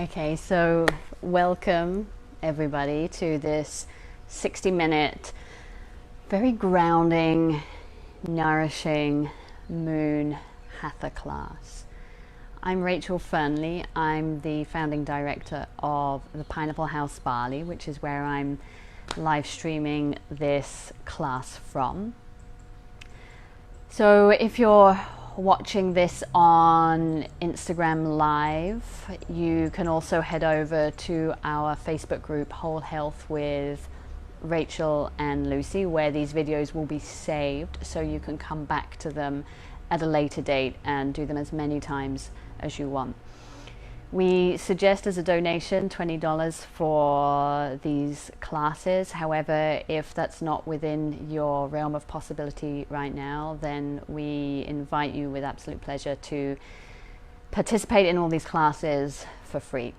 Okay, so welcome everybody to this 60-minute, very grounding, nourishing moon Hatha class. I'm Rachel Fearnley. I'm the founding director of the Pineapple House Bali, which is where I'm live streaming this class from. So if you're watching this on Instagram Live, you can also head over to our Facebook group Whole Health with Rachel and Lucy, where these videos will be saved so you can come back to them at a later date and do them as many times as you want. We suggest as a donation $20 for these classes. However, if that's not within your realm of possibility right now, then we invite you with absolute pleasure to participate in all these classes for free.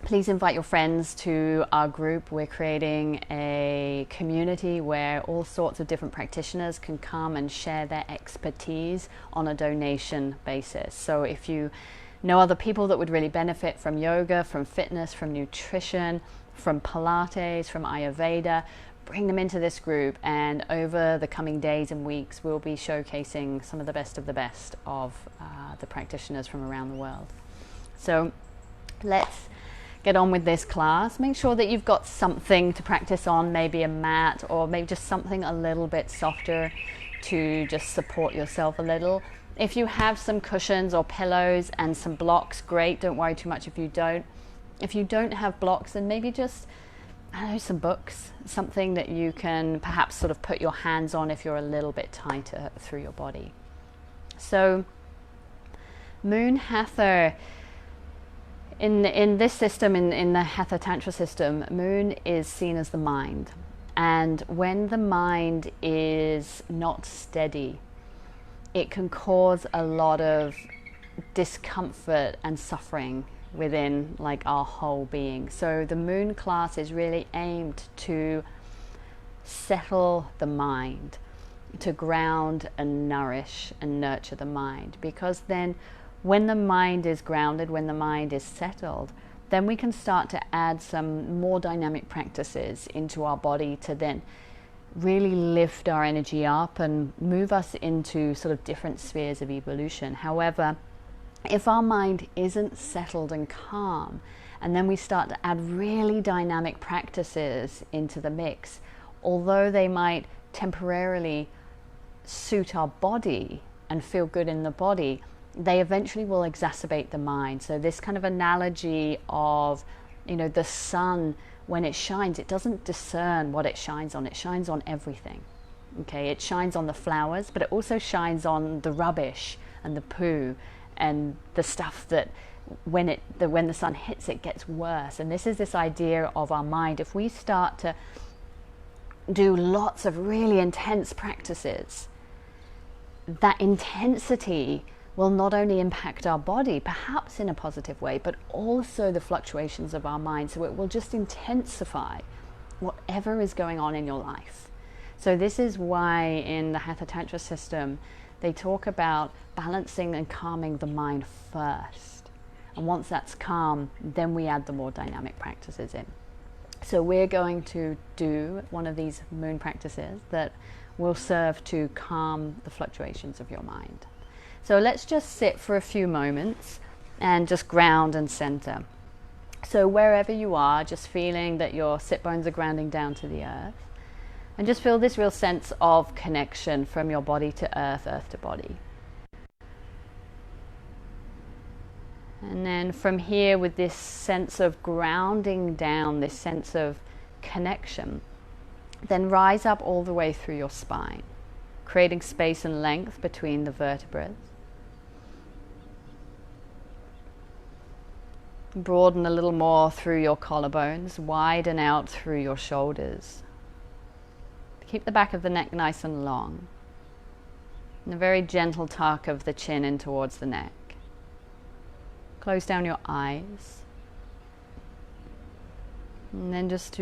Please invite your friends to our group. We're creating a community where all sorts of different practitioners can come and share their expertise on a donation basis. So if you know other people that would really benefit from yoga, from fitness, from nutrition, from Pilates, from Ayurveda, bring them into this group, and over the coming days and weeks we'll be showcasing some of the best of the practitioners from around the world. So let's get on with this class. Make sure that you've got something to practice on, maybe a mat or maybe just something a little bit softer to just support yourself a little. If you have some cushions or pillows and some blocks, great. Don't worry too much if you don't. If you don't have blocks, then maybe just, I don't know, some books, something that you can perhaps sort of put your hands on if you're a little bit tighter through your body. So, Moon Hatha, in this system, in the Hatha Tantra system, Moon is seen as the mind. And when the mind is not steady, it can cause a lot of discomfort and suffering within like our whole being. So the moon class is really aimed to settle the mind, to ground and nourish and nurture the mind, because then when the mind is grounded, when the mind is settled, then we can start to add some more dynamic practices into our body to then really lift our energy up and move us into sort of different spheres of evolution. However, if our mind isn't settled and calm, and then we start to add really dynamic practices into the mix, although they might temporarily suit our body and feel good in the body, they eventually will exacerbate the mind. So this kind of analogy of, the sun, when it shines, it doesn't discern what it shines on everything. Okay, it shines on the flowers, but it also shines on the rubbish and the poo and the stuff that when the sun hits it gets worse. And this is this idea of our mind. If we start to do lots of really intense practices, that intensity will not only impact our body, perhaps in a positive way, but also the fluctuations of our mind. So it will just intensify whatever is going on in your life. So this is why in the Hatha Tantra system, they talk about balancing and calming the mind first. And once that's calm, then we add the more dynamic practices in. So we're going to do one of these moon practices that will serve to calm the fluctuations of your mind. So let's just sit for a few moments and just ground and center. So wherever you are, just feeling that your sit bones are grounding down to the earth. And just feel this real sense of connection from your body to earth, earth to body. And then from here, with this sense of grounding down, this sense of connection, then rise up all the way through your spine, creating space and length between the vertebrae. Broaden a little more through your collarbones, widen out through your shoulders. Keep the back of the neck nice and long. And a very gentle tuck of the chin in towards the neck. Close down your eyes. And then just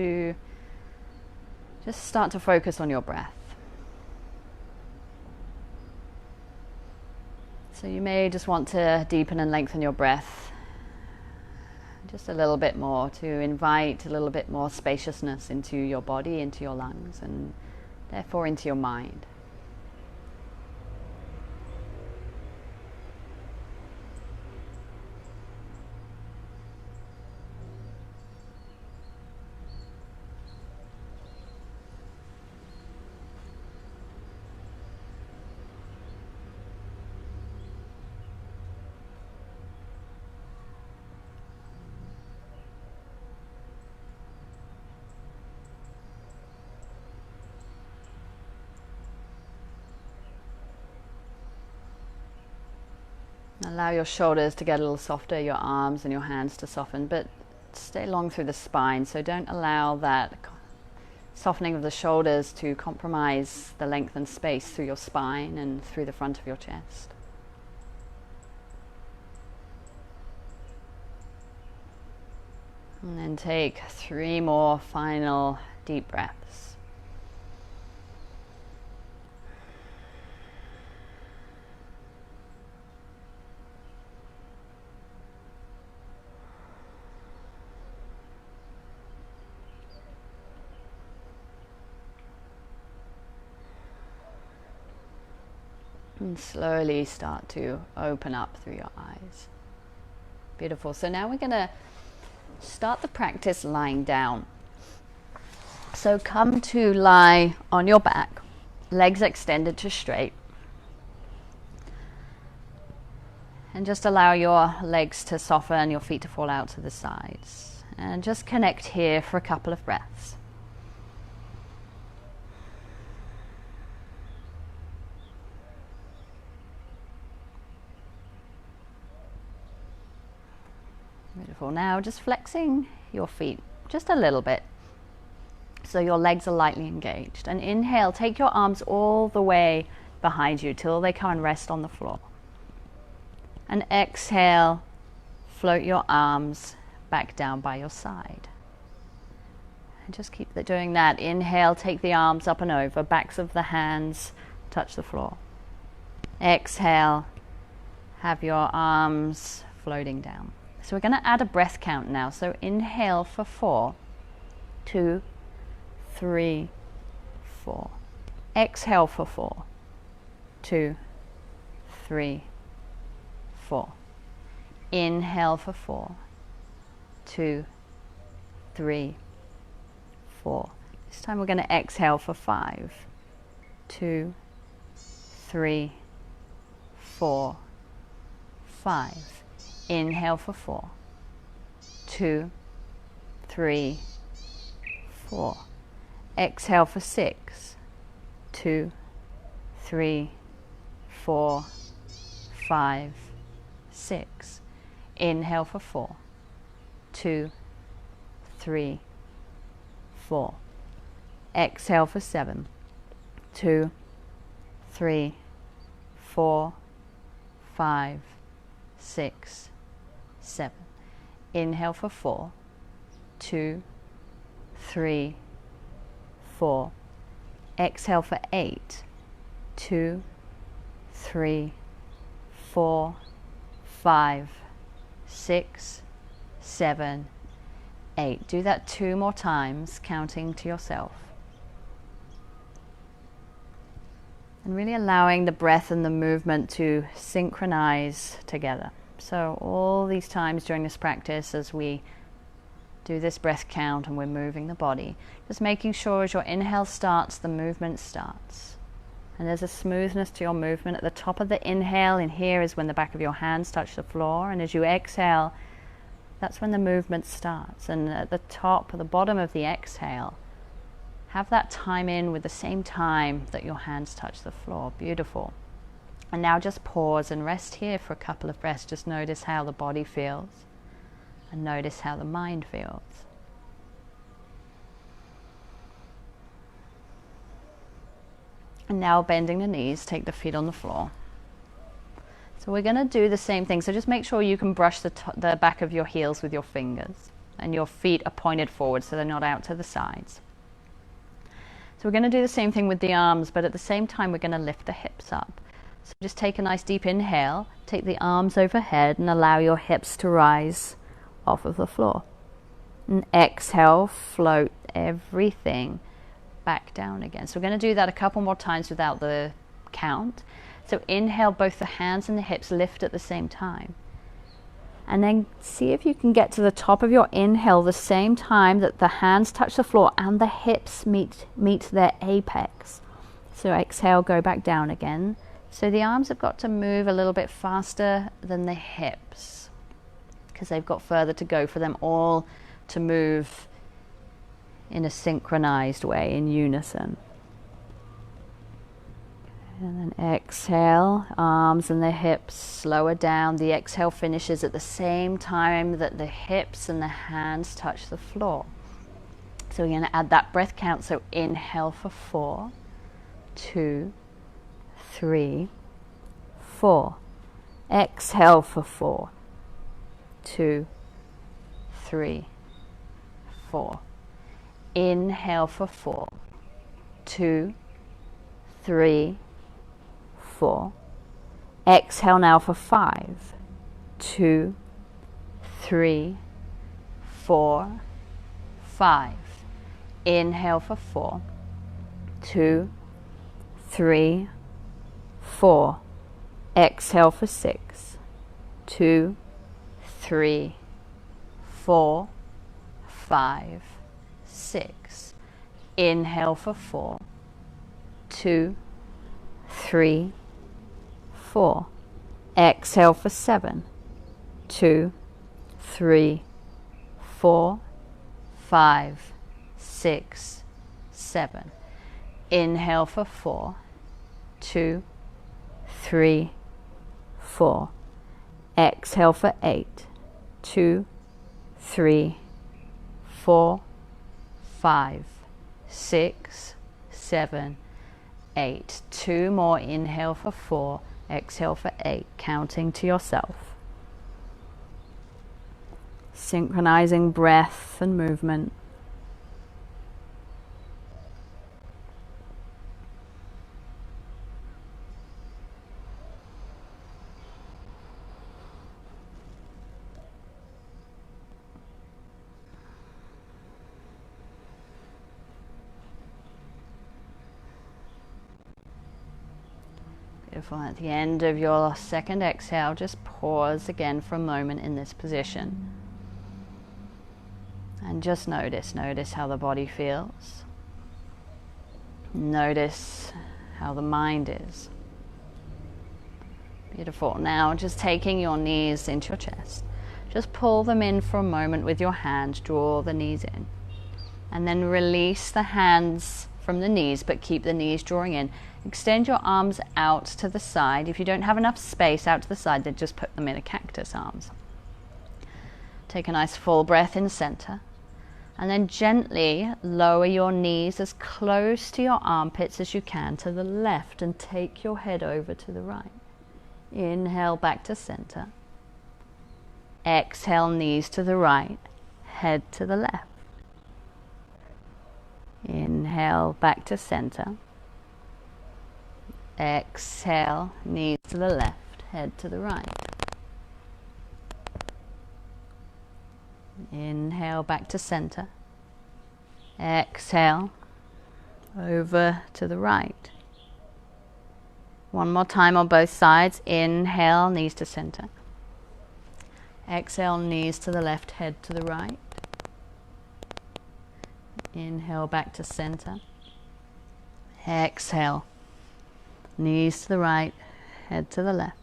start to focus on your breath. So you may just want to deepen and lengthen your breath. Just a little bit more to invite a little bit more spaciousness into your body, into your lungs, and therefore into your mind. Allow your shoulders to get a little softer, your arms and your hands to soften, but stay long through the spine, so don't allow that softening of the shoulders to compromise the length and space through your spine and through the front of your chest. And then take 3 more final deep breaths. And slowly start to open up through your eyes. Beautiful. So now we're going to start the practice lying down. So come to lie on your back, legs extended to straight. And just allow your legs to soften, your feet to fall out to the sides. And just connect here for a couple of breaths. Beautiful. Now just flexing your feet just a little bit so your legs are lightly engaged. And inhale, take your arms all the way behind you till they come and rest on the floor. And exhale, float your arms back down by your side. And just keep doing that. Inhale, take the arms up and over, backs of the hands touch the floor. Exhale, have your arms floating down. So we're going to add a breath count now. So inhale for 4, 2, 3, 4. Exhale for 4, 2, 3, 4. Inhale for 4, 2, 3, 4. This time we're going to exhale for 5, 2, 3, 4, 5. Inhale for 4, 2, 3, 4. Exhale for 6, 2, 3, 4, 5, 6. Inhale for 4, 2, 3, 4. Exhale for 7, 2, 3, 4, 5, 6, 7. Inhale for 4, 2, 3, 4. Exhale for 8, 2, 3, 4, 5, 6, 7, 8. Do that 2 more times, counting to yourself. And really allowing the breath and the movement to synchronize together. So all these times during this practice, as we do this breath count and we're moving the body, just making sure as your inhale starts, the movement starts. And there's a smoothness to your movement. At the top of the inhale, in here is when the back of your hands touch the floor. And as you exhale, that's when the movement starts. And at the top, or the bottom of the exhale, have that time in with the same time that your hands touch the floor. Beautiful. And now just pause and rest here for a couple of breaths. Just notice how the body feels and notice how the mind feels. And now bending the knees, take the feet on the floor. So we're going to do the same thing. So just make sure you can brush the back of your heels with your fingers and your feet are pointed forward so they're not out to the sides. So we're going to do the same thing with the arms, but at the same time we're going to lift the hips up. So just take a nice deep inhale, take the arms overhead and allow your hips to rise off of the floor. And exhale, float everything back down again. So we're going to do that a couple more times without the count. So inhale, both the hands and the hips lift at the same time. And then see if you can get to the top of your inhale the same time that the hands touch the floor and the hips meet their apex. So exhale, go back down again. So the arms have got to move a little bit faster than the hips because they've got further to go for them all to move in a synchronized way, in unison. And then exhale, arms and the hips slower down. The exhale finishes at the same time that the hips and the hands touch the floor. So we're going to add that breath count. So inhale for 4, 2, 3, 4. Exhale for 4, 2, 3, 4. Inhale for 4, 2, 3, 4. Exhale now for 5, 2, 3, 4, 5. Inhale for 4, 2, 3, 4. Exhale for 6, 2, 3, 4, 5, 6. Inhale for 4, 2, 3, 4. Exhale for 7, 2, 3, 4, 5, 6, 7. Inhale for 4, 2, 3, 4. Exhale for 8, 2, 3, 4, 5, 6, 7, 8. 2 more. Inhale for 4, exhale for 8, counting to yourself. Synchronizing breath and movement. Beautiful. At the end of your second exhale, just pause again for a moment in this position. And just notice how the body feels. Notice how the mind is. Beautiful. Now just taking your knees into your chest. Just pull them in for a moment with your hands. Draw the knees in. And then release the hands from the knees, but keep the knees drawing in. Extend your arms out to the side. If you don't have enough space out to the side, then just put them in a cactus arms. Take a nice full breath in the center. And then gently lower your knees as close to your armpits as you can to the left and take your head over to the right. Inhale back to center. Exhale, knees to the right, head to the left. Inhale back to center. Exhale, knees to the left, head to the right. Inhale back to center. Exhale, over to the right. One more time on both sides. Inhale, knees to center. Exhale, knees to the left, head to the right. Inhale back to center. Exhale, knees to the right, head to the left.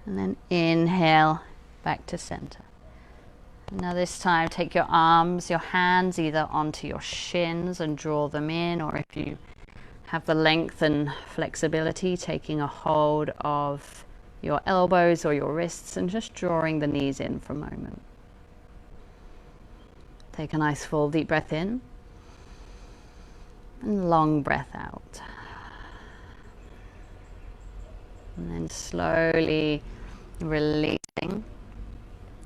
And then inhale back to center. Now this time take your arms, your hands either onto your shins and draw them in, or if you have the length and flexibility, taking a hold of your elbows or your wrists and just drawing the knees in for a moment. Take a nice full deep breath in and long breath out. And then slowly releasing,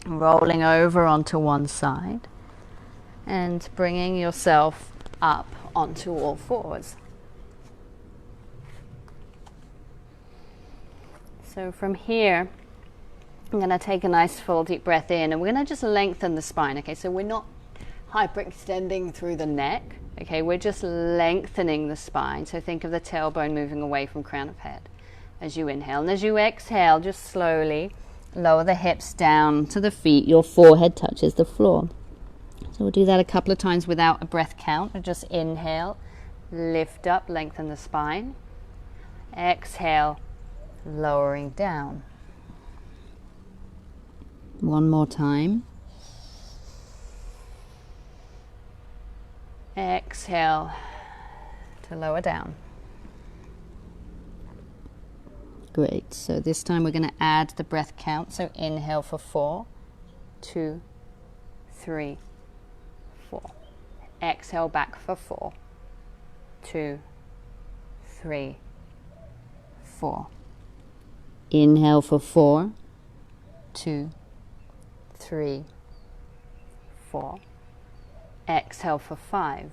rolling over onto one side and bringing yourself up onto all fours. So from here, I'm going to take a nice full deep breath in, and we're going to just lengthen the spine. Okay, so we're not hyperextending through the neck. Okay, we're just lengthening the spine. So think of the tailbone moving away from crown of head as you inhale. And as you exhale, just slowly lower the hips down to the feet. Your forehead touches the floor. So we'll do that a couple of times without a breath count. We'll just inhale, lift up, lengthen the spine. Exhale, lowering down. One more time. Exhale to lower down. Great. So this time we're going to add the breath count. So inhale for 4, 2, 3, 4. Exhale back for 4, 2, 3, 4. Inhale for 4, 2, 3, 4. Exhale for 5,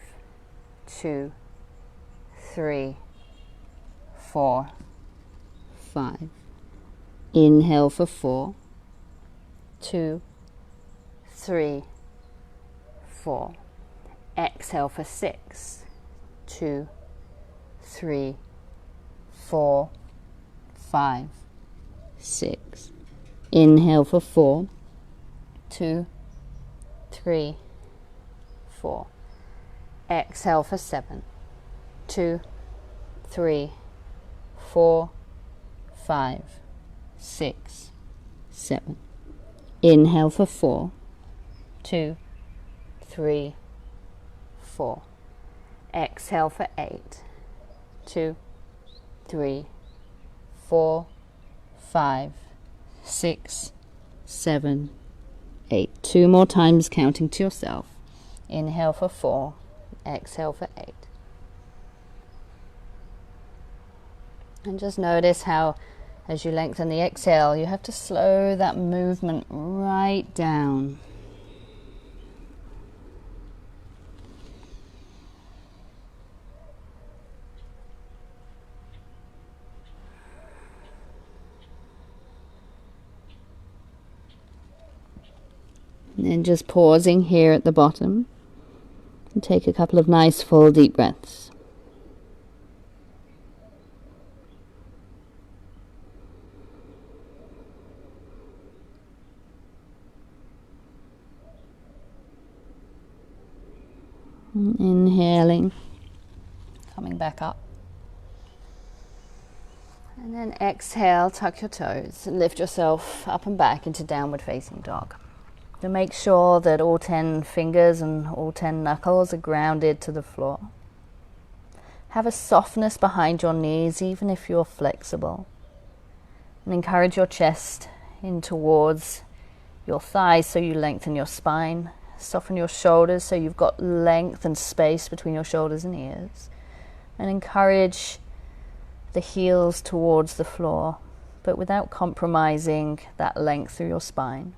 2, 3, 4, 5. Inhale for 4, 2, 3, 4. Exhale for 6, 2, 3, 4, 5, 6. Inhale for 4, 2, 3, 4. Exhale for 7, 2, 3, 4, 5, 6, 7. Inhale for 4, 2, 3, 4. Exhale for 8, 2, 3, 4, 5, 6, 7, 8. 2 more times, counting to yourself. Inhale for 4, exhale for 8. And just notice how, as you lengthen the exhale, you have to slow that movement right down. And then just pausing here at the bottom. And take a couple of nice full deep breaths. And inhaling, coming back up. And then exhale, tuck your toes and lift yourself up and back into downward facing dog. To make sure that all 10 fingers and all 10 knuckles are grounded to the floor. Have a softness behind your knees, even if you're flexible. And encourage your chest in towards your thighs so you lengthen your spine. Soften your shoulders so you've got length and space between your shoulders and ears. And encourage the heels towards the floor, but without compromising that length through your spine.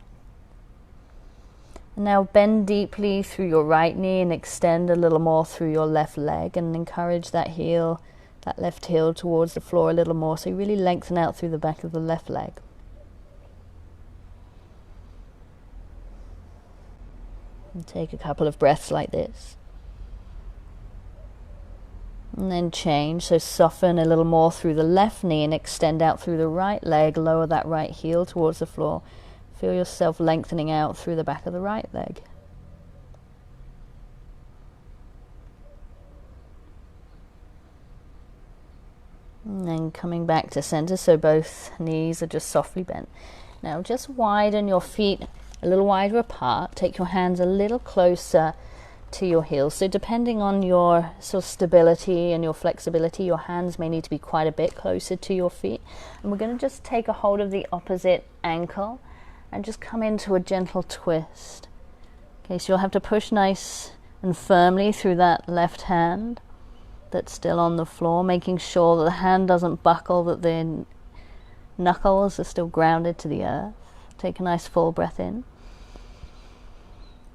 Now bend deeply through your right knee and extend a little more through your left leg, and encourage that heel, that left heel towards the floor a little more, so you really lengthen out through the back of the left leg. And take a couple of breaths like this. And then change, so soften a little more through the left knee and extend out through the right leg, lower that right heel towards the floor. Feel yourself lengthening out through the back of the right leg. And then coming back to center, so both knees are just softly bent. Now just widen your feet a little wider apart. Take your hands a little closer to your heels. So depending on your sort of stability and your flexibility, your hands may need to be quite a bit closer to your feet. And we're going to just take a hold of the opposite ankle and just come into a gentle twist. Okay, so you'll have to push nice and firmly through that left hand that's still on the floor, making sure that the hand doesn't buckle, that the knuckles are still grounded to the earth. Take a nice full breath in,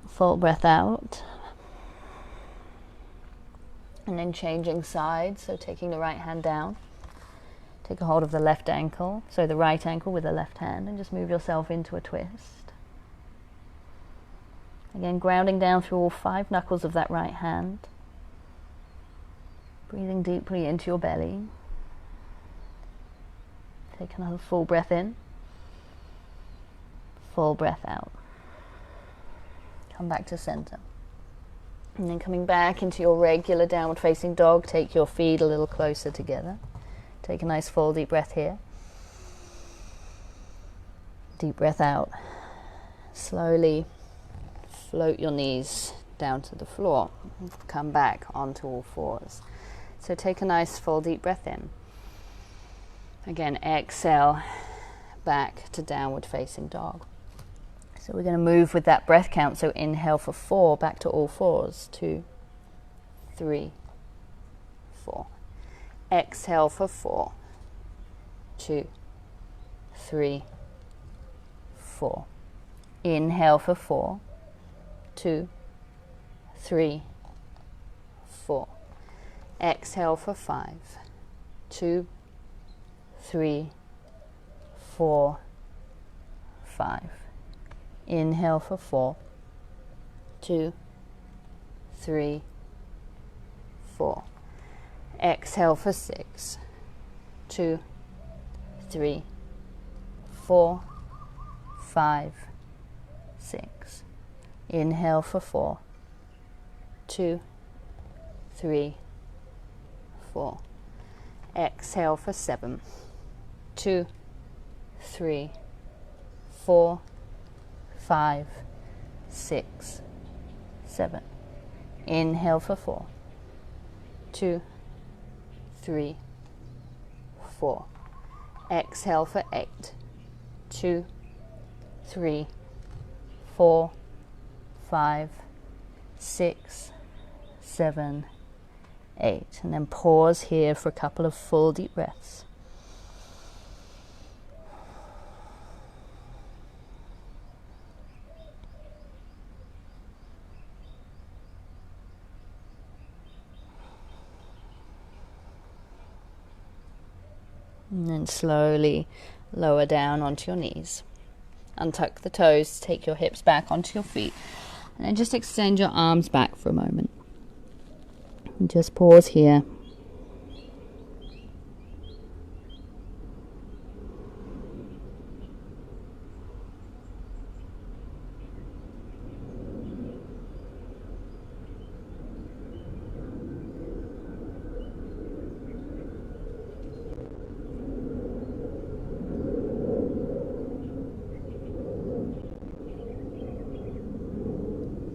full breath out, and then changing sides, so taking the right hand down, Take a hold of the left ankle, so the right ankle with the left hand, and just move yourself into a twist. Again, grounding down through all 5 knuckles of that right hand. Breathing deeply into your belly. Take another full breath in. Full breath out. Come back to center. And then coming back into your regular downward facing dog, take your feet a little closer together. Take a nice full deep breath here. Deep breath out. Slowly float your knees down to the floor. Come back onto all fours. So take a nice full deep breath in. Again, exhale back to downward facing dog. So we're going to move with that breath count. So inhale for 4, back to all fours. 2, 3, 4. Exhale for 4. 2, 3, 4. Inhale for 4. 2, 3, 4. Exhale for 5. 2, 3, 4, 5. Inhale for 4. 2, 3, 4. Exhale for 6. 2, 3, 4, 5, 6. Inhale for 4. 2, 3, 4. Exhale for 7. 2, 3, 4, 5, 6, 7. Inhale for 4. 2, 3, 4. Exhale for 8. 2, 3, 4, 5, 6, 7, 8. And then pause here for a couple of full deep breaths. And then slowly lower down onto your knees. Untuck the toes, take your hips back onto your feet, and then just extend your arms back for a moment. And just pause here.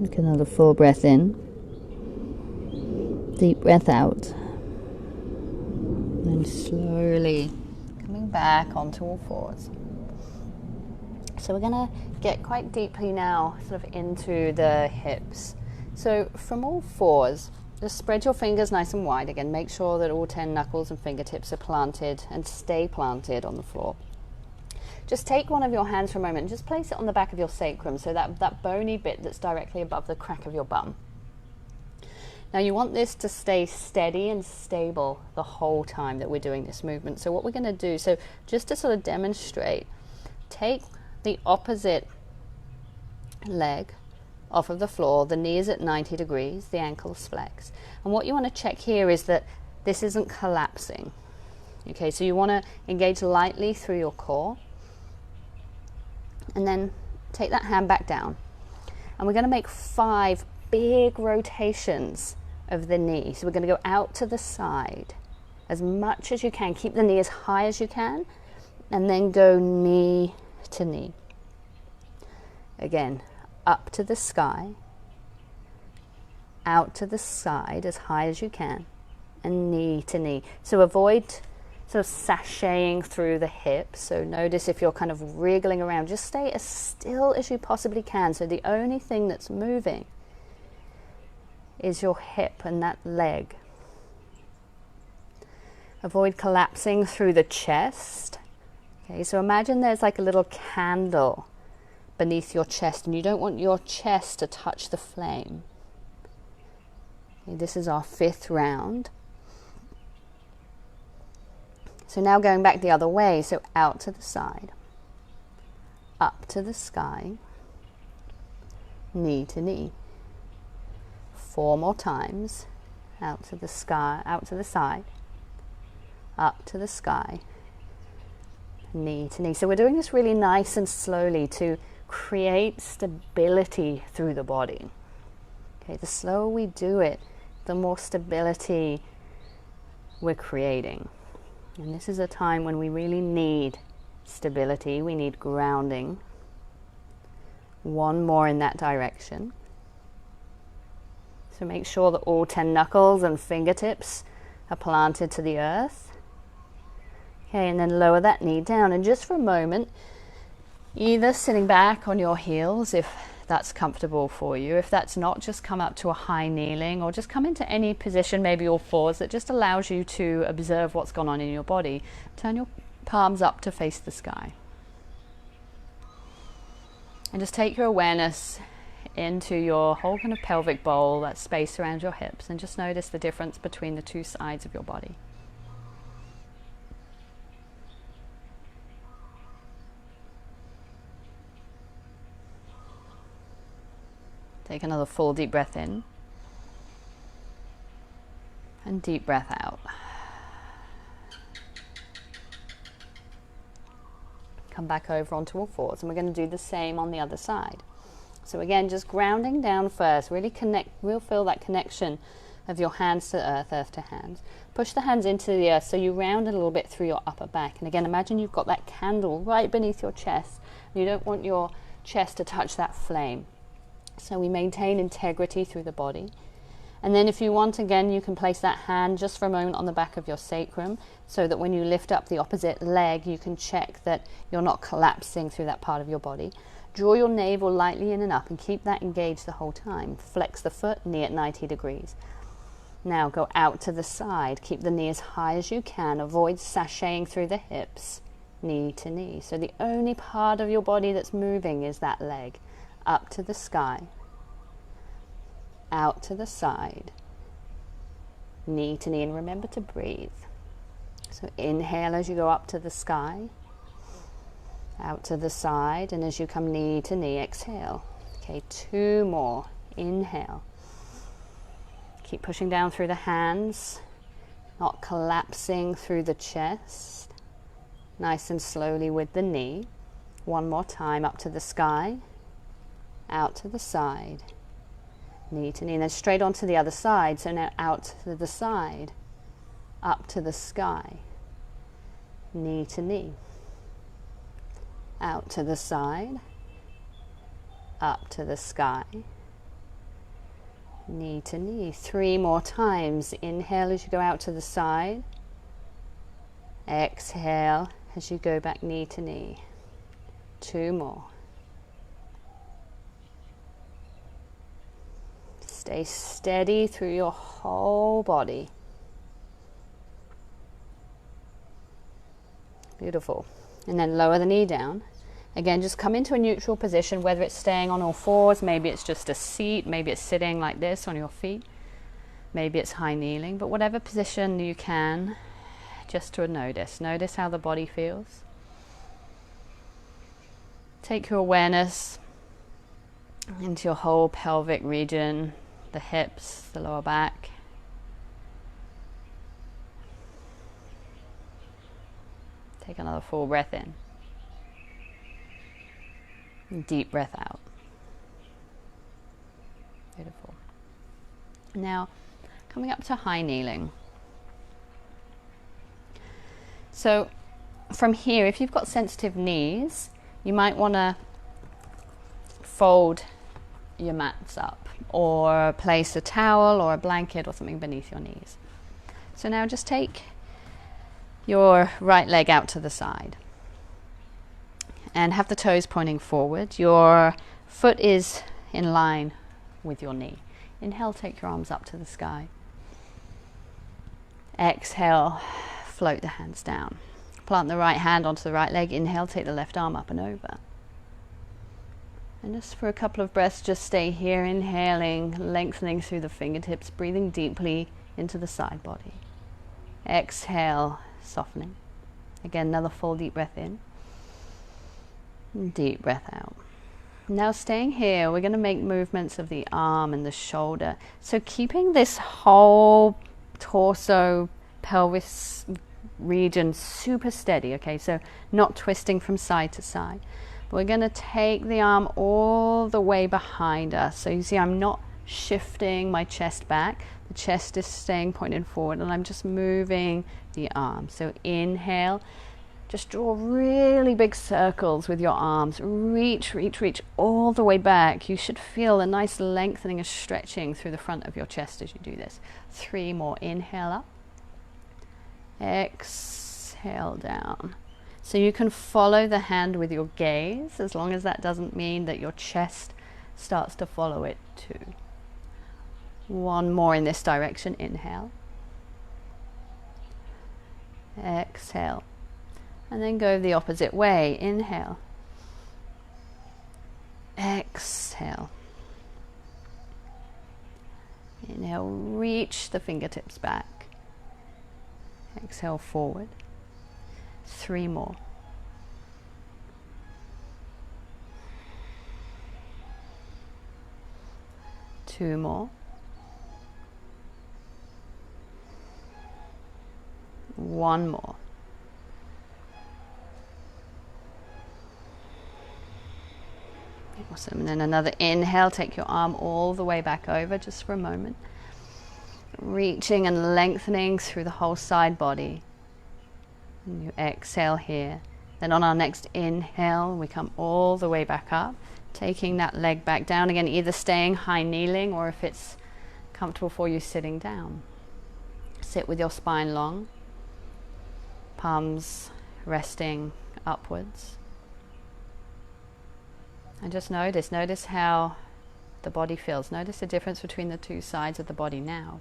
Take another full breath in. Deep breath out. And slowly coming back onto all fours. So we're going to get quite deeply now sort of into the hips. So from all fours, just spread your fingers nice and wide. Again, make sure that all 10 knuckles and fingertips are planted and stay planted on the floor. Just take one of your hands for a moment and just place it on the back of your sacrum, so that bony bit that's directly above the crack of your bum. Now you want this to stay steady and stable the whole time that we're doing this movement. So what we're going to do, so just to sort of demonstrate, take the opposite leg off of the floor, the knee is at 90 degrees, the ankles flex. And what you want to check here is that this isn't collapsing. Okay, so you want to engage lightly through your core. And then take that hand back down. And we're going to make 5 big rotations of the knee. So we're going to go out to the side as much as you can. Keep the knee as high as you can. And then go knee to knee. Again, up to the sky. Out to the side as high as you can. And knee to knee. So avoid sort of sashaying through the hips. So notice if you're kind of wriggling around, just stay as still as you possibly can. So the only thing that's moving is your hip and that leg. Avoid collapsing through the chest. Okay, so imagine there's like a little candle beneath your chest, and you don't want your chest to touch the flame. Okay, this is our 5th round. So now going back the other way, so out to the side, up to the sky, knee to knee. 4 more times, out to the sky, out to the side, up to the sky, knee to knee. So we're doing this really nice and slowly to create stability through the body. Okay, the slower we do it, the more stability we're creating. And this is a time when we really need stability, we need grounding. 1 more in that direction. So make sure that all 10 knuckles and fingertips are planted to the earth. Okay, and then lower that knee down. And just for a moment, either sitting back on your heels if that's comfortable for you. If that's not, just come up to a high kneeling, or just come into any position, maybe all fours, that just allows you to observe what's gone on in your body. Turn your palms up to face the sky. And just take your awareness into your whole kind of pelvic bowl, that space around your hips, and just notice the difference between the 2 sides of your body. Take another full deep breath in and deep breath out. Come back over onto all fours, and we're going to do the same on the other side. So again, just grounding down first, really feel that connection of your hands to earth, earth to hands. Push the hands into the earth so you round a little bit through your upper back. And again, imagine you've got that candle right beneath your chest. You don't want your chest to touch that flame. So we maintain integrity through the body. And then if you want, again, you can place that hand just for a moment on the back of your sacrum, so that when you lift up the opposite leg, you can check that you're not collapsing through that part of your body. Draw your navel lightly in and up and keep that engaged the whole time. Flex the foot, knee at 90 degrees. Now go out to the side. Keep the knee as high as you can. Avoid sashaying through the hips, knee to knee. So the only part of your body that's moving is that leg. Up to the sky, out to the side, knee to knee, and remember to breathe. So inhale as you go up to the sky, out to the side, and as you come knee to knee, exhale. Okay, 2 more. Inhale. Keep pushing down through the hands, not collapsing through the chest. Nice and slowly with the knee. 1 more time, up to the sky, out to the side, knee to knee, and then straight onto the other side. So now out to the side, up to the sky, knee to knee, out to the side, up to the sky, knee to knee. 3 more times. Inhale as you go out to the side, exhale as you go back knee to knee. 2 more. Stay steady through your whole body. Beautiful. And then lower the knee down. Again, just come into a neutral position, whether it's staying on all fours, maybe it's just a seat, maybe it's sitting like this on your feet, maybe it's high kneeling, but whatever position you can, just to notice. Notice how the body feels. Take your awareness into your whole pelvic region, the hips, the lower back. Take another full breath in. And deep breath out. Beautiful. Now, coming up to high kneeling. So, from here, if you've got sensitive knees, you might want to fold your mats up, or place a towel or a blanket or something beneath your knees. So now just take your right leg out to the side and have the toes pointing forward. Your foot is in line with your knee. Inhale, take your arms up to the sky. Exhale, float the hands down. Plant the right hand onto the right leg. Inhale, take the left arm up and over. And just for a couple of breaths, just stay here, inhaling, lengthening through the fingertips, breathing deeply into the side body. Exhale, softening. Again, another full deep breath in. Deep breath out. Now staying here, we're going to make movements of the arm and the shoulder. So keeping this whole torso, pelvis region super steady, okay? So not twisting from side to side. We're going to take the arm all the way behind us. So you see I'm not shifting my chest back. The chest is staying pointed forward and I'm just moving the arm. So inhale. Just draw really big circles with your arms. Reach, reach, reach all the way back. You should feel a nice lengthening and stretching through the front of your chest as you do this. 3 more. Inhale up. Exhale down. So you can follow the hand with your gaze, as long as that doesn't mean that your chest starts to follow it too. 1 more in this direction. Inhale. Exhale. And then go the opposite way. Inhale. Exhale. Inhale, reach the fingertips back. Exhale, forward. 3 more. Two more. 1 more. Awesome. And then another inhale, take your arm all the way back over just for a moment. Reaching and lengthening through the whole side body. And you exhale here. Then on our next inhale, we come all the way back up, taking that leg back down again, either staying high kneeling or if it's comfortable for you, sitting down. Sit with your spine long, palms resting upwards. And just notice how the body feels. Notice the difference between the two sides of the body now.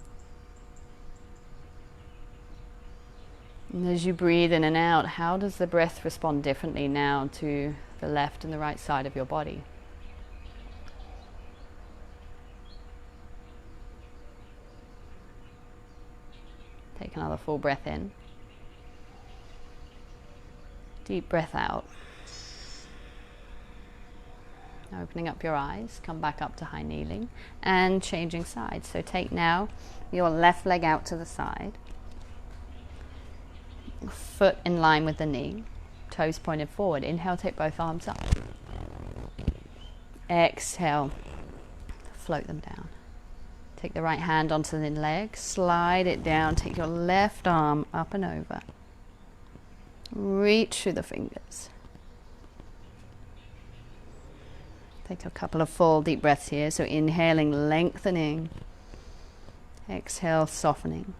And as you breathe in and out, how does the breath respond differently now to the left and the right side of your body? Take another full breath in. Deep breath out. Opening up your eyes, come back up to high kneeling and changing sides. So take now your left leg out to the side, foot in line with the knee, toes pointed forward. Inhale, take both arms up. Exhale, float them down. Take the right hand onto the leg, slide it down, take your left arm up and over. Reach through the fingers. Take a couple of full deep breaths here. So inhaling, lengthening. Exhale, softening.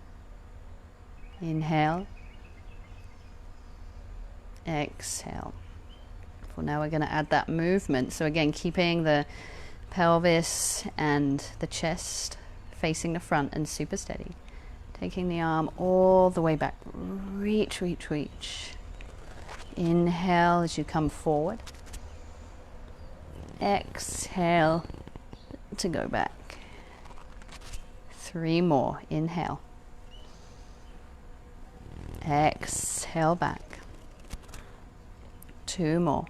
Inhale. Exhale. For now we're going to add that movement. So again, keeping the pelvis and the chest facing the front and super steady. Taking the arm all the way back. Reach, reach, reach. Inhale as you come forward. Exhale to go back. 3 more. Inhale. Exhale back. 2 more.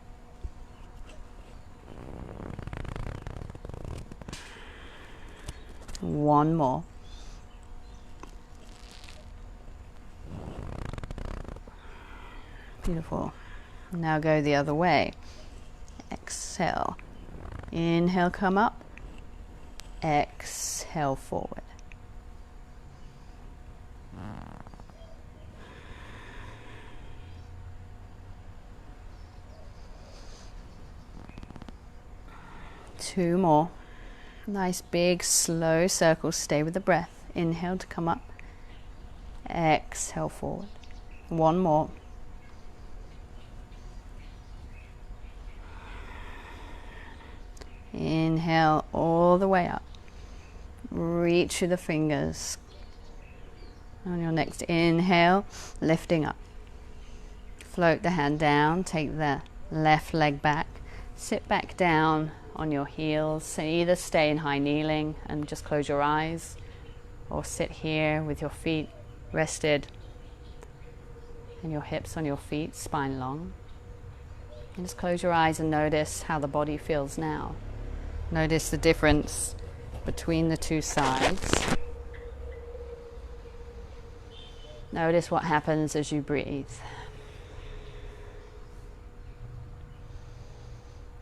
One more. Beautiful. Now go the other way. Exhale. Inhale, come up. Exhale, forward. Two more. Nice big slow circles. Stay with the breath. Inhale to come up. Exhale, forward. 1 more. Inhale all the way up. Reach through the fingers. On your next inhale, lifting up. Float the hand down. Take the left leg back. Sit back down on your heels. So either stay in high kneeling and just close your eyes, or sit here with your feet rested and your hips on your feet, spine long. And just close your eyes and notice how the body feels now. Notice the difference between the two sides. Notice what happens as you breathe.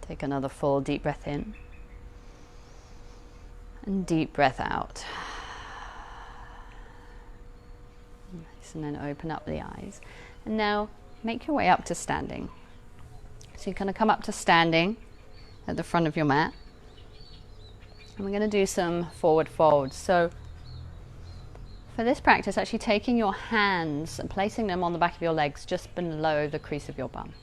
Take another full deep breath in. And deep breath out. Nice, and then open up the eyes. And now make your way up to standing. So you're going to come up to standing at the front of your mat. And we're going to do some forward folds. So for this practice, actually taking your hands and placing them on the back of your legs just below the crease of your bum.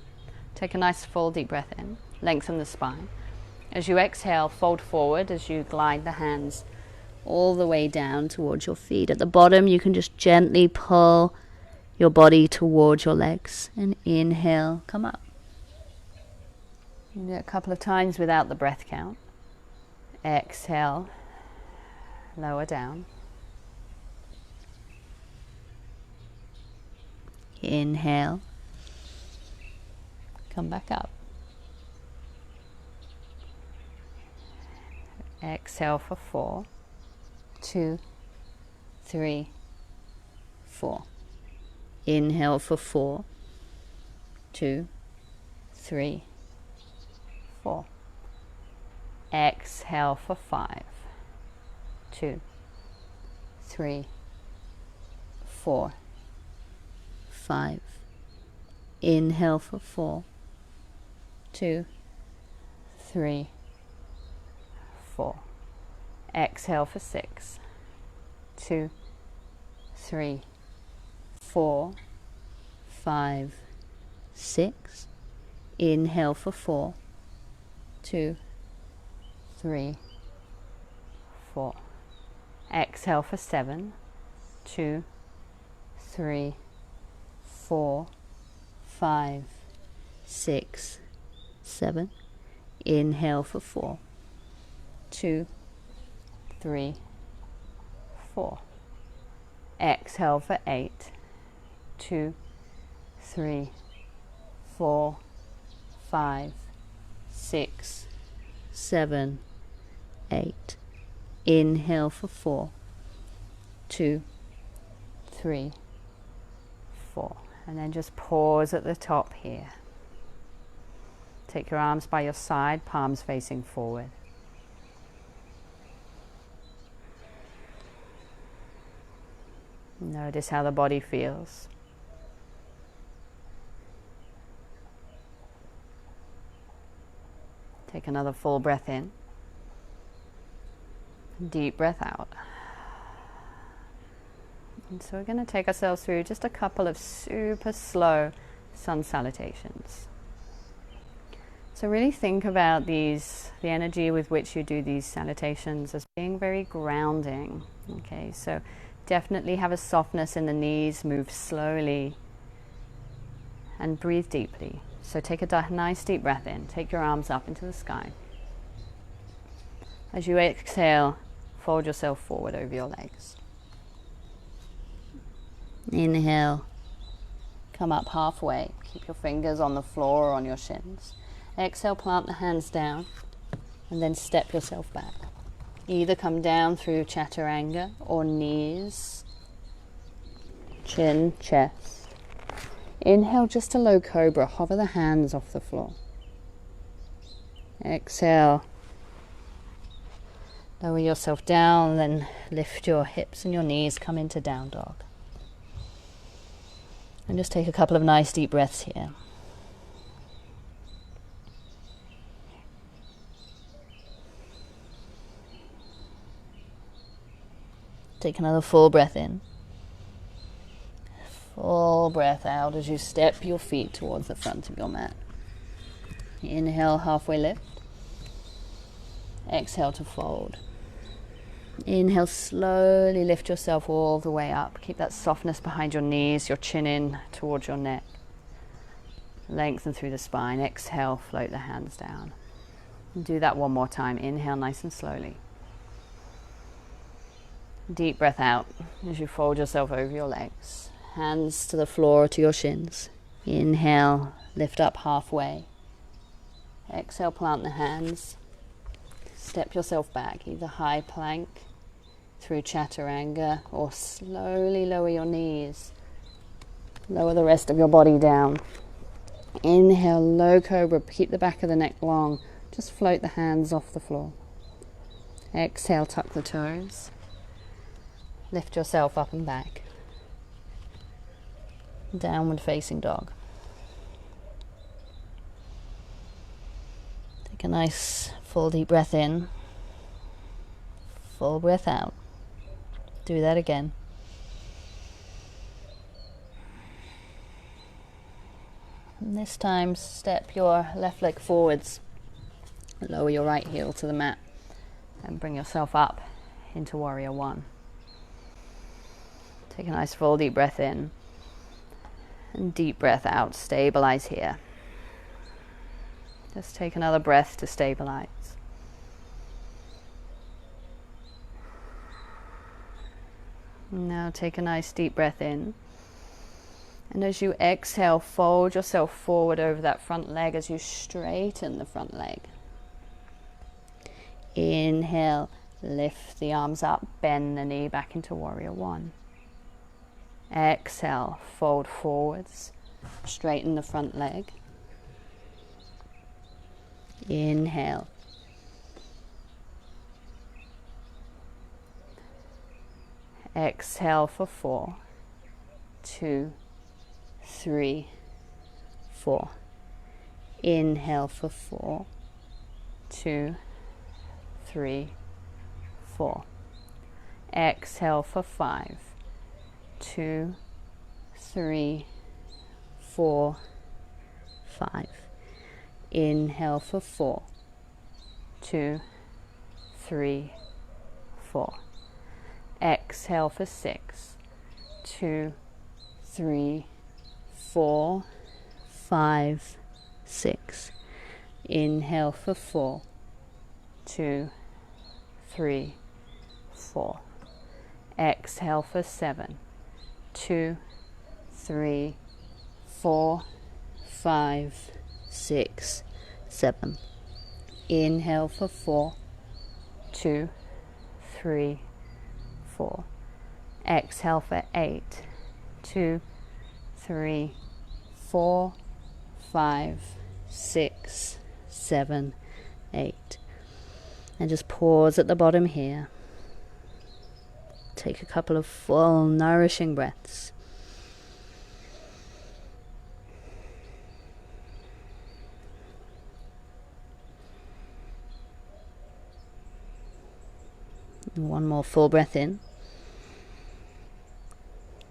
Take a nice full deep breath in. Lengthen the spine. As you exhale, fold forward as you glide the hands all the way down towards your feet. At the bottom, you can just gently pull your body towards your legs. And inhale, come up. You do it a couple of times without the breath count. Exhale, lower down. Inhale, come back up. Exhale for 4, 2, 3, 4. Inhale for 4, 2, 3, 4. Exhale for 5, 2, 3, 4, 5. Inhale for 4, 2, 3, 4. Exhale for 6, 2, 3, 4, 5, 6. Inhale for 4, 2, 3, 4. Exhale for 7, 2, 3, 4, 5, 6, 7. Inhale for 4, 2, 3, 4. Exhale for 8, 2, 3, 4, 5, 6, 7, 8. Inhale for 4, 2, 3, 4. And then just pause at the top here. Take your arms by your side, palms facing forward. Notice how the body feels. Take another full breath in. Deep breath out. And so we're going to take ourselves through just a couple of super slow sun salutations. So really think about these, the energy with which you do these salutations as being very grounding. Okay, so definitely have a softness in the knees, move slowly and breathe deeply. So take a nice deep breath in, take your arms up into the sky. As you exhale, fold yourself forward over your legs. Inhale, come up halfway, keep your fingers on the floor or on your shins. Exhale, plant the hands down and then step yourself back. Either come down through chaturanga or knees, chin, chest. Inhale, just a low cobra, hover the hands off the floor. Exhale, lower yourself down, then lift your hips and your knees, come into down dog. And just take a couple of nice deep breaths here. Take another full breath in. Full breath out as you step your feet towards the front of your mat. Inhale, halfway lift. Exhale to fold. Inhale, slowly lift yourself all the way up. Keep that softness behind your knees, your chin in towards your neck. Lengthen through the spine. Exhale, float the hands down. And do that one more time. Inhale nice and slowly. Deep breath out as you fold yourself over your legs. hands to the floor or to your shins. Inhale, lift up halfway. Exhale, plant the hands. Step yourself back, either high plank through chaturanga or slowly lower your knees. Lower the rest of your body down. Inhale, low cobra, keep the back of the neck long. Just float the hands off the floor. Exhale, tuck the toes. Lift yourself up and back. Downward facing dog. Take a nice full deep breath in. Full breath out. Do that again. And this time, step your left leg forwards. Lower your right heel to the mat. And bring yourself up into warrior one. Take a nice full deep breath in. And deep breath out. Stabilize here. Just take another breath to stabilize. Now take a nice deep breath in. And as you exhale, fold yourself forward over that front leg as you straighten the front leg. Inhale, lift the arms up, bend the knee back into warrior one. Exhale, fold forwards, straighten the front leg. Inhale. Exhale for 4, 2, 3, 4. Inhale for 4, 2, 3, 4. Exhale for 5, 2, 3, 4, 5. Inhale for 4, 2, 3, 4. Exhale for 6, 2, 3, 4, 5, 6. Inhale for 4, 2, 3, 4. Exhale for 7, 2, 3, 4, 5, 6, 7. Inhale for 4, 2, 3, 4. Exhale for 8, 2, 3, 4, 5, 6, 7, 8. And just pause at the bottom here. Take a couple of full, nourishing breaths. And one more full breath in.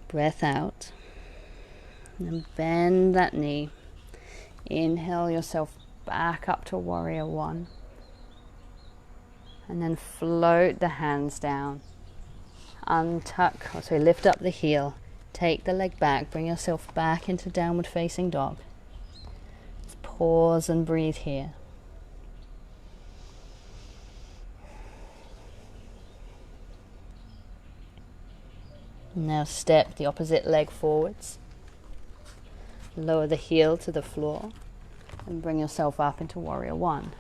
Breath out. And bend that knee. Inhale yourself back up to warrior one. And then float the hands down. Untuck, lift up the heel. Take the leg back. Bring yourself back into downward facing dog. Just pause and breathe here. Now step the opposite leg forwards. Lower the heel to the floor and bring yourself up into warrior one.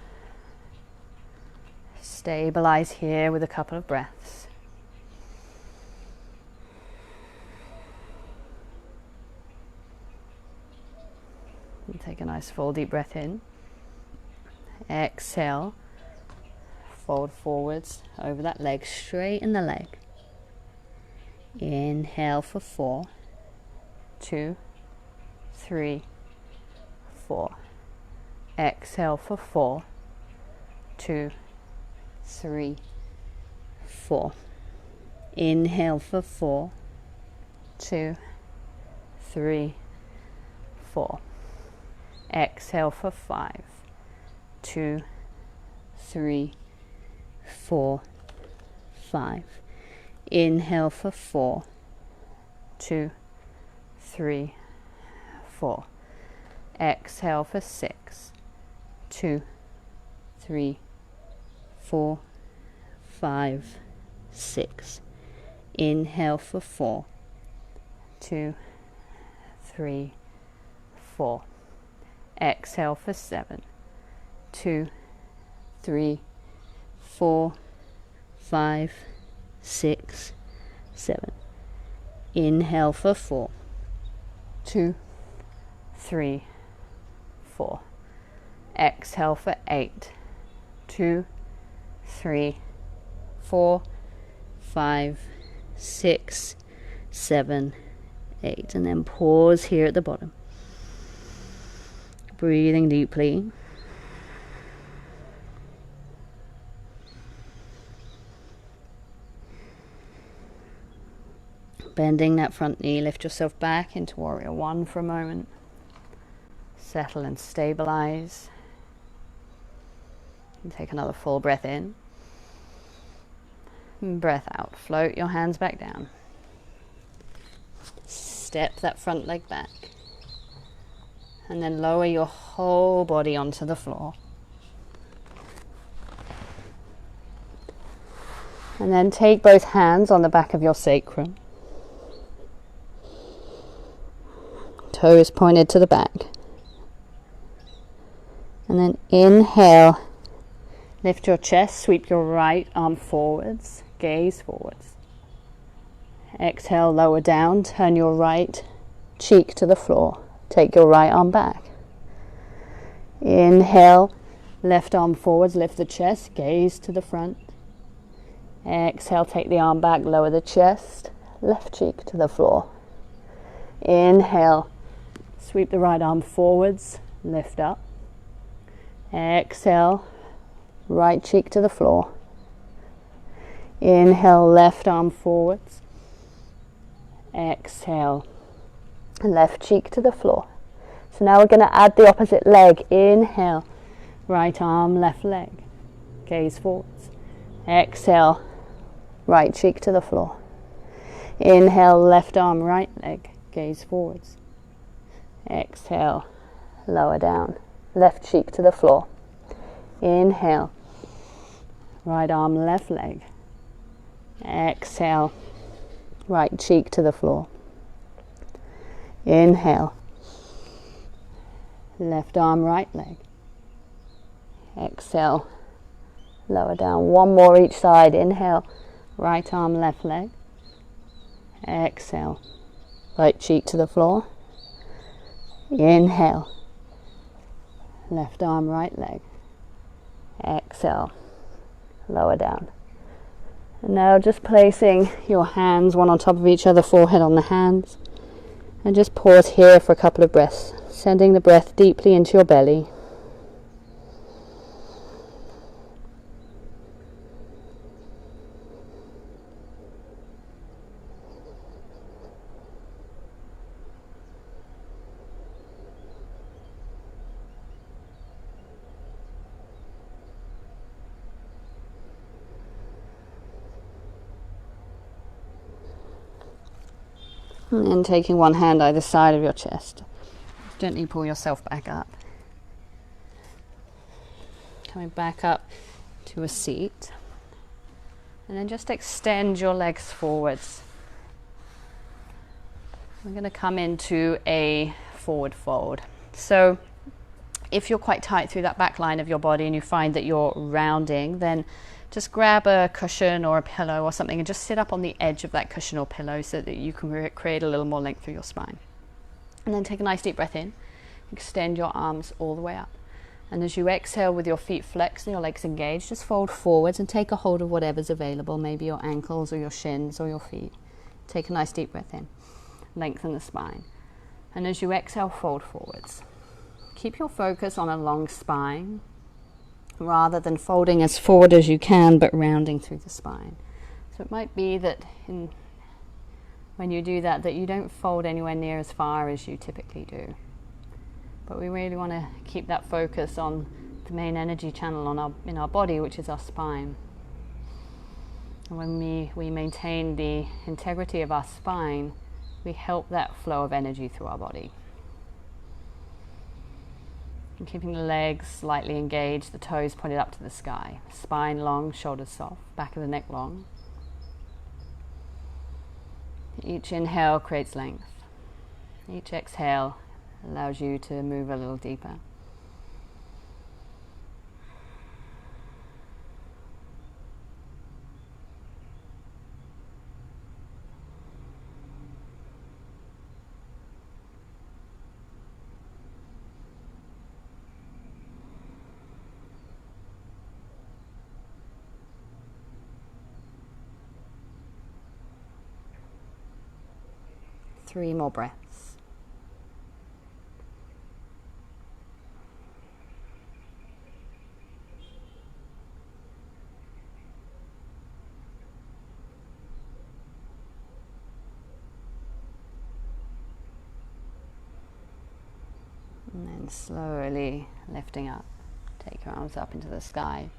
Stabilize here with a couple of breaths. And take a nice full deep breath in. Exhale. Fold forwards over that leg, straighten the leg. Inhale for 4, 2, 3, 4. Exhale for 4, 2, 3, 4. Inhale for 4, 2, 3, 4. Exhale for 5, 2, 3, 4, 5. Inhale for 4, 2, 3, 4. Exhale for 6, 2, 3, 4, 5, 6. Inhale for 4, 2, 3, 4. Exhale for 7, 2, 3, 4, 5, 6, 7. Inhale for 4, 2, 3, 4. Exhale for 8, 2, 3, 4, 5, 6, 7, 8. And then pause here at the bottom. Breathing deeply. Bending that front knee, lift yourself back into Warrior One for a moment. Settle and stabilize. And take another full breath in. And breath out. Float your hands back down. Step that front leg back. And then lower your whole body onto the floor. And then take both hands on the back of your sacrum. Toes pointed to the back. And then inhale. Lift your chest, sweep your right arm forwards, gaze forwards. Exhale, lower down, turn your right cheek to the floor. Take your right arm back. Inhale, left arm forwards, lift the chest, gaze to the front. Exhale, take the arm back, lower the chest, left cheek to the floor. Inhale, sweep the right arm forwards, lift up. Exhale, right cheek to the floor. Inhale, left arm forwards. Exhale, left cheek to the floor. So now we're going to add the opposite leg. Inhale, right arm, left leg. Gaze forwards. Exhale, right cheek to the floor. Inhale, left arm, right leg. Gaze forwards. Exhale, lower down. Left cheek to the floor. Inhale, right arm, left leg. Exhale, right cheek to the floor. Inhale, left arm, right leg. Exhale, lower down. One more each side. Inhale, right arm, left leg. Exhale, right cheek to the floor. Inhale, left arm, right leg. Exhale, lower down. And now just placing your hands one on top of each other, forehead on the hands. And just pause here for a couple of breaths, sending the breath deeply into your belly. And then taking one hand either side of your chest. Gently pull yourself back up. Coming back up to a seat. And then just extend your legs forwards. We're going to come into a forward fold. So if you're quite tight through that back line of your body and you find that you're rounding, then just grab a cushion or a pillow or something and just sit up on the edge of that cushion or pillow so that you can create a little more length through your spine. And then take a nice deep breath in. Extend your arms all the way up. And as you exhale with your feet flexed and your legs engaged, just fold forwards and take a hold of whatever's available, maybe your ankles or your shins or your feet. Take a nice deep breath in. Lengthen the spine. And as you exhale, fold forwards. Keep your focus on a long spine, rather than folding as forward as you can but rounding through the spine. So it might be that when you do that you don't fold anywhere near as far as you typically do. But we really want to keep that focus on the main energy channel in our body, which is our spine. And when we maintain the integrity of our spine, we help that flow of energy through our body. And keeping the legs slightly engaged, the toes pointed up to the sky. Spine long, shoulders soft, back of the neck long. Each inhale creates length. Each exhale allows you to move a little deeper. Three more breaths. And then slowly lifting up. Take your arms up into the sky.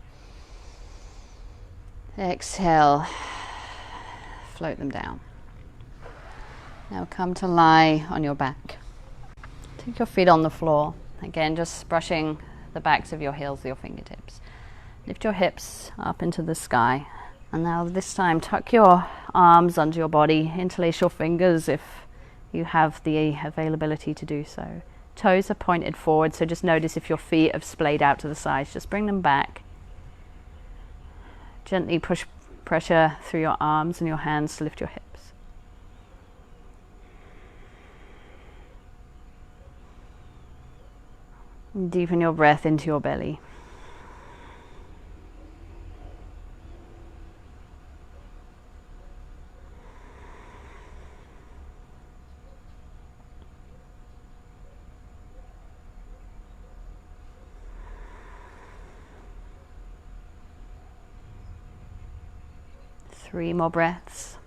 Exhale, float them down. Now come to lie on your back. Take your feet on the floor. Again, just brushing the backs of your heels with your fingertips. Lift your hips up into the sky. And now this time, tuck your arms under your body. Interlace your fingers if you have the availability to do so. Toes are pointed forward, so just notice if your feet have splayed out to the sides. Just bring them back. Gently push pressure through your arms and your hands to lift your hips. Deepen your breath into your belly. Three more breaths.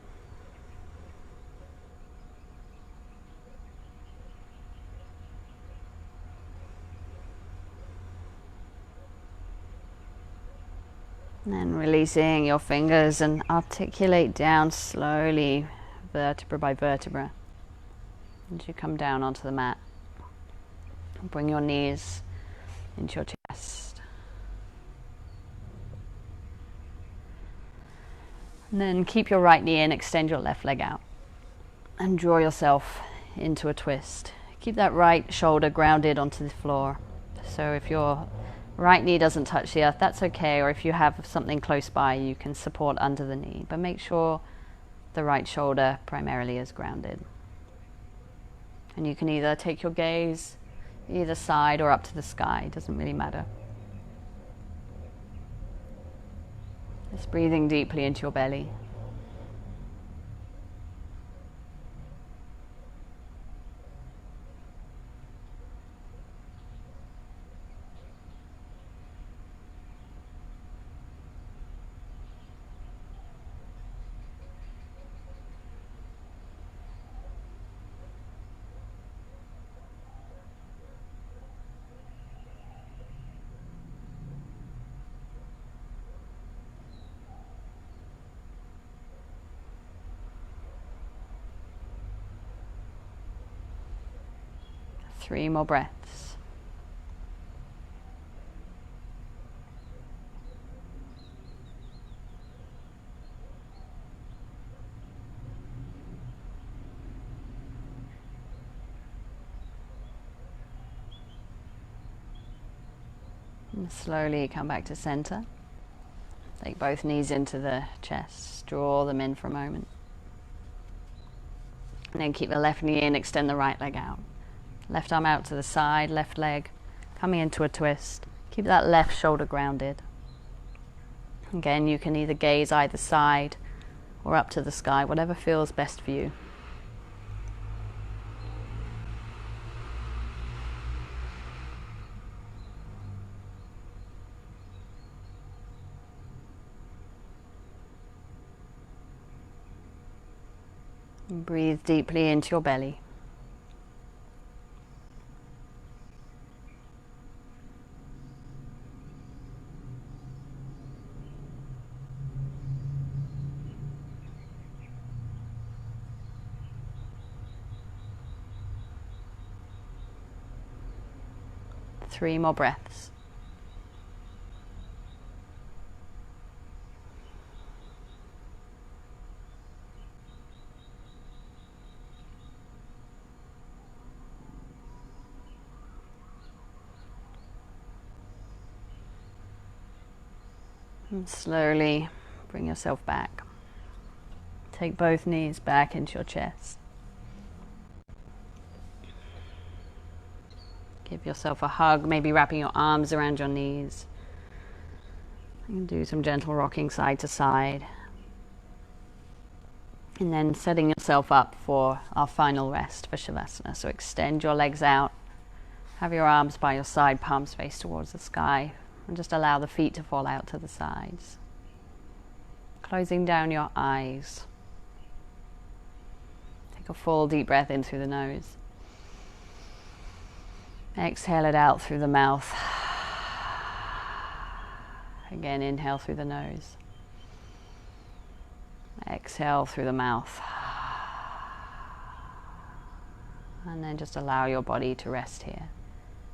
And then releasing your fingers and articulate down slowly, vertebra by vertebra. As you come down onto the mat, bring your knees into your chest. And then keep your right knee in, extend your left leg out. And draw yourself into a twist. Keep that right shoulder grounded onto the floor. So if your right knee doesn't touch the earth, that's okay, or if you have something close by, you can support under the knee, but make sure the right shoulder primarily is grounded. And you can either take your gaze either side or up to the sky, it doesn't really matter. Just breathing deeply into your belly. Three more breaths. And slowly come back to center. Take both knees into the chest. Draw them in for a moment. And then keep the left knee in, extend the right leg out. Left arm out to the side, left leg coming into a twist. Keep that left shoulder grounded. Again, you can either gaze either side or up to the sky, whatever feels best for you. And breathe deeply into your belly. Three more breaths. And slowly bring yourself back. Take both knees back into your chest. Give yourself a hug, maybe wrapping your arms around your knees. And do some gentle rocking side to side. And then setting yourself up for our final rest for Shavasana. So extend your legs out. Have your arms by your side, palms face towards the sky. And just allow the feet to fall out to the sides. Closing down your eyes. Take a full deep breath in through the nose. Exhale it out through the mouth. Again, inhale through the nose. Exhale through the mouth. And then just allow your body to rest here.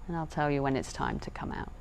And I'll tell you when it's time to come out.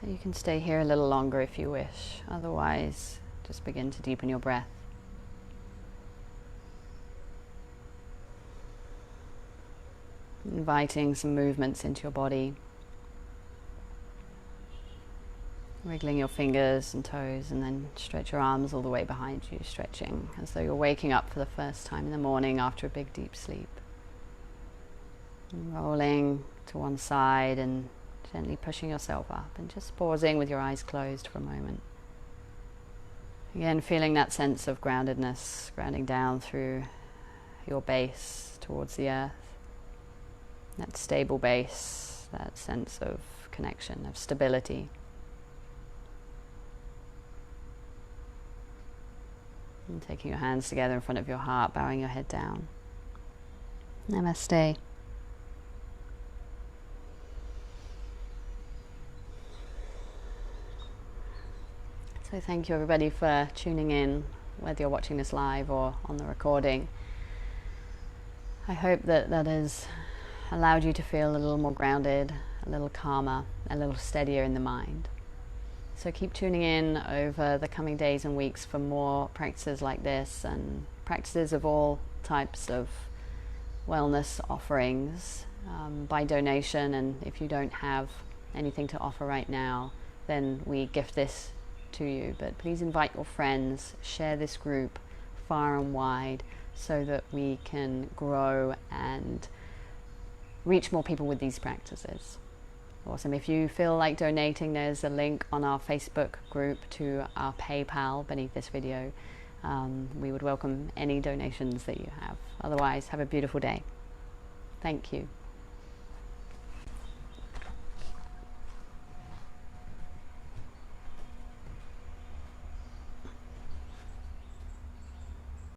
You can stay here a little longer if you wish. Otherwise, just begin to deepen your breath. Inviting some movements into your body. Wriggling your fingers and toes, and then stretch your arms all the way behind you, stretching as though you're waking up for the first time in the morning after a big deep sleep. And rolling to one side and gently pushing yourself up, and just pausing with your eyes closed for a moment. Again, feeling that sense of groundedness, grounding down through your base towards the earth. That stable base, that sense of connection, of stability. And taking your hands together in front of your heart, bowing your head down. Namaste. So thank you everybody for tuning in, whether you're watching this live or on the recording. I hope that that has allowed you to feel a little more grounded, a little calmer, a little steadier in the mind. So keep tuning in over the coming days and weeks for more practices like this, and practices of all types of wellness offerings by donation. And if you don't have anything to offer right now, then we gift this to you. But please invite your friends, share this group far and wide so that we can grow and reach more people with these practices. Awesome. If you feel like donating, there's a link on our Facebook group to our PayPal beneath this video. We would welcome any donations that you have. Otherwise, have a beautiful day. Thank you.